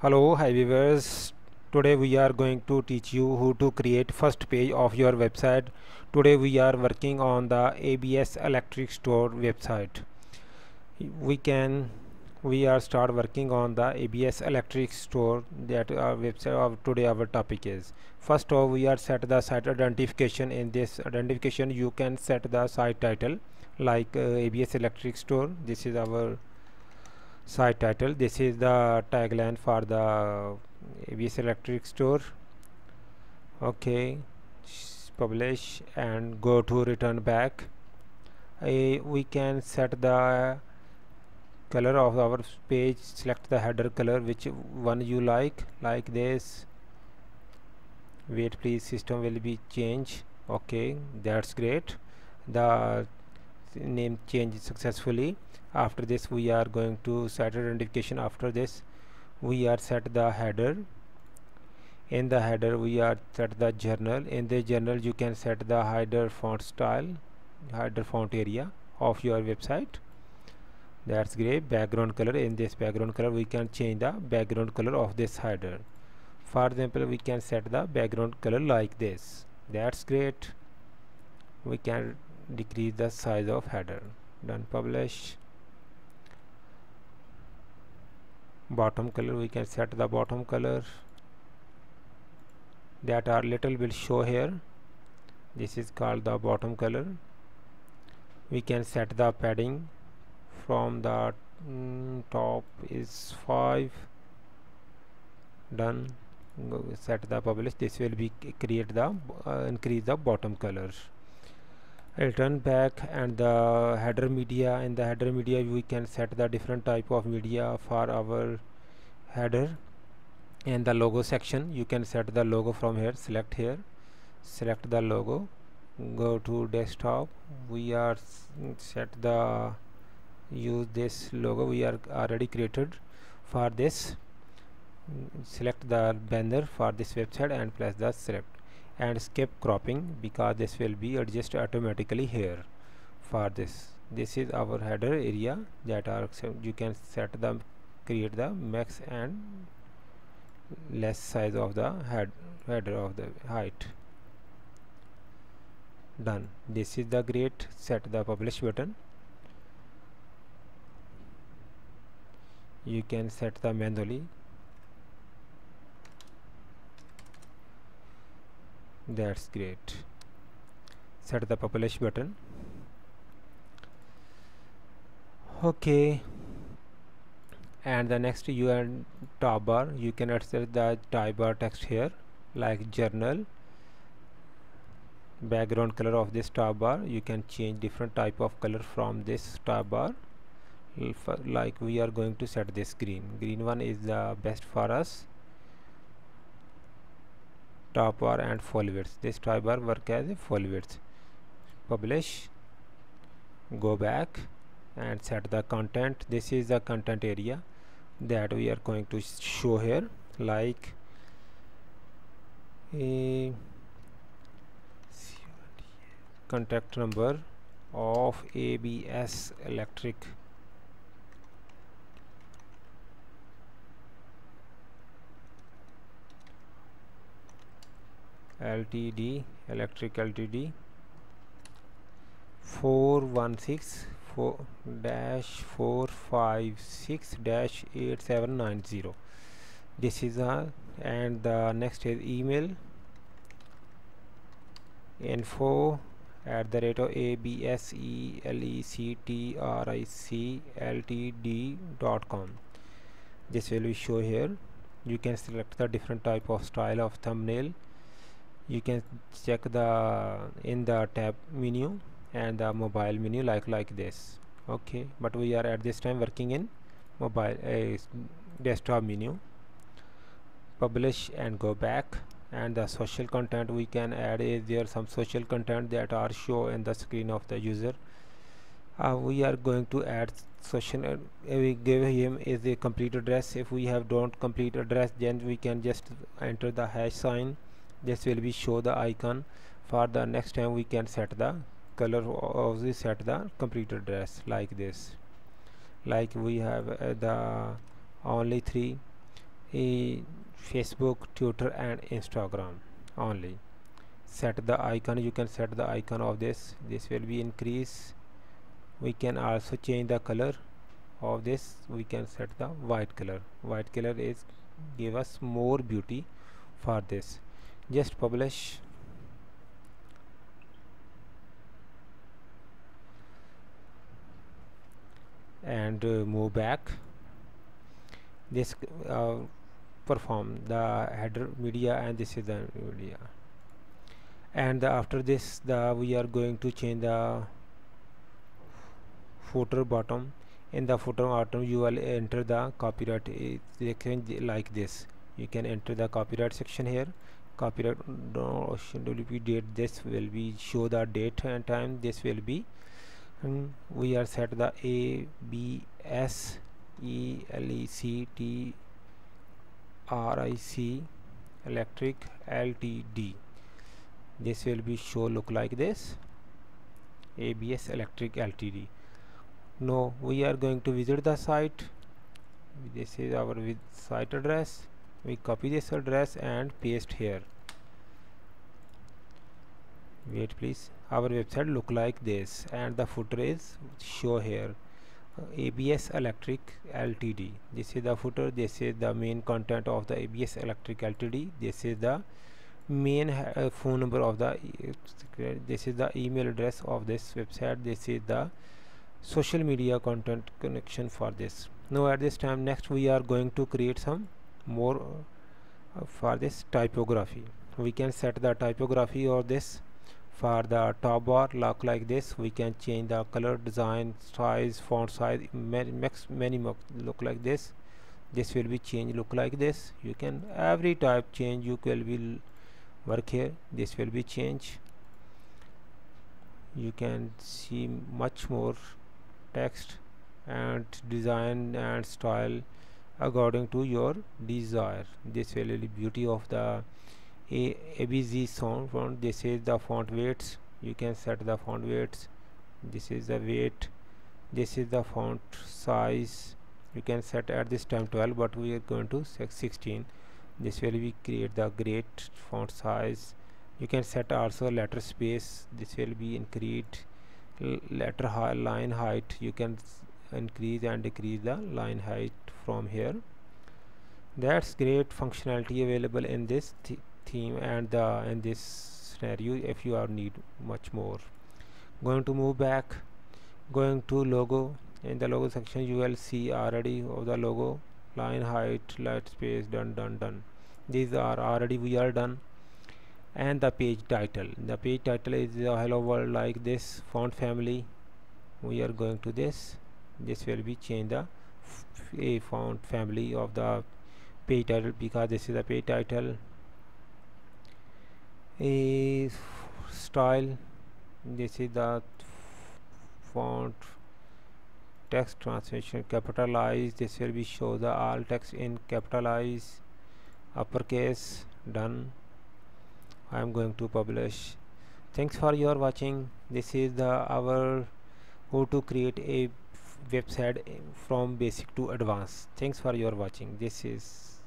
Hello, hi viewers. Today we are going to teach you how to create first page of your website. Today we are working on the ABS Electric Store website. We can we are start working on the ABS Electric Store that our website of today our topic is. First of we are set the site identification. In this identification you can set the site title like ABS Electric Store. This is our site title. This is the tagline for the ABS Electric Store. Okay, publish and go to return back. We can set the color of our page. Select the header color, which one you like this. Wait please, system will be changed. Okay, that's great. The name changed successfully. After this we are going to set identification. After this we are set the header. In the header we are set the journal. In the journal you can set the header font style, header font area of your website. That's great. Background color, in this background color we can change the background color of this header. For example, we can set the background color like this. That's great. We can decrease the size of header. Done. Publish. Bottom color, we can set the bottom color that our little will show here. This is called the bottom color. We can set the padding from the top is 5. Done. Set the publish. This will be create the increase the bottom color. Return back, and the header media. In the header media we can set the different type of media for our header. In the logo section you can set the logo from here. Select here, select the logo, go to desktop. We are set the use this logo we are already created. For this select the banner for this website and press the select and skip cropping, because this will be adjusted automatically here. For this is our header area that are you can set the create the max and less size of the header of the height. Done. This is the great. Set the publish button. You can set the manually. That's great. Set the publish button. Okay, and the next you are top bar. You can insert the type bar text here like journal. Background color of this top bar you can change different type of color from this top bar. Like we are going to set this green one is the best for us. Top bar and full width. This top bar work as a full width. Publish. Go back and set the content. This is the content area that we are going to show here, like a contact number of ABS Electric Ltd, Electric Ltd 416-456-8790. This is and the next is email info@abselectricltd.com. This will be show here. You can select the different type of style of thumbnail. You can check the in the tab menu and the mobile menu like this. Okay, but we are at this time working in mobile desktop menu. Publish and go back. And the social content we can add is there some social content that are show in the screen of the user. We are going to add social we give him is a complete address. If we have don't complete address, then we can just enter the hash sign. This will be show the icon. For the next time we can set the color of the set the complete address like this. Like we have the only 3 Facebook, Twitter and Instagram only. Set the icon, you can set the icon of this will be increase. We can also change the color of this. We can set the white color. White color is give us more beauty for this. Just publish and move back. This perform the header media, and this is the media. And after this we are going to change the footer bottom. In the footer bottom you will enter the copyright like this. You can enter the copyright section here. Copyright WP date, this will be show the date and time. This will be we are set the ABS ELECTRIC electric Ltd. This will be show look like this, ABS electric Ltd. Now we are going to visit the site. This is our site address. We copy this address and paste here. Wait please. Our website look like this, and the footer is show here, ABS electric Ltd. This is the footer. This is the main content of the ABS electric Ltd. This is the main phone number of the this is the email address of this website. This is the social media content connection for this. Now at this time, next we are going to create some more for this typography. We can set the typography of this. For the top bar look like this, we can change the color, design, size, font size, many look like this. This will be changed look like this. You can every type change, you will work here. This will be changed. You can see much more text and design and style according to your desire. This will be beauty of the ABZ font. This is the font weights. You can set the font weights. This is the weight. This is the font size. You can set at this time 12, but we are going to set 16. This will be create the great font size. You can set also letter space. This will be increased letter line height. You can increase and decrease the line height from here. That's great functionality available in this theme and in this scenario. If you are need much more, going to move back, going to logo. In the logo section you will see already of the logo, line height, light space, done. These are already we are done. And the page title, the page title is hello world like this. Font family, we are going to this will be change the a font family of the page title, because this is the page title. A style, this is the font text translation capitalize. This will be show the all text in capitalize, uppercase, done. I am going to publish. Thanks for your watching. This is the our how to create a website from basic to advanced. Thanks for your watching. This is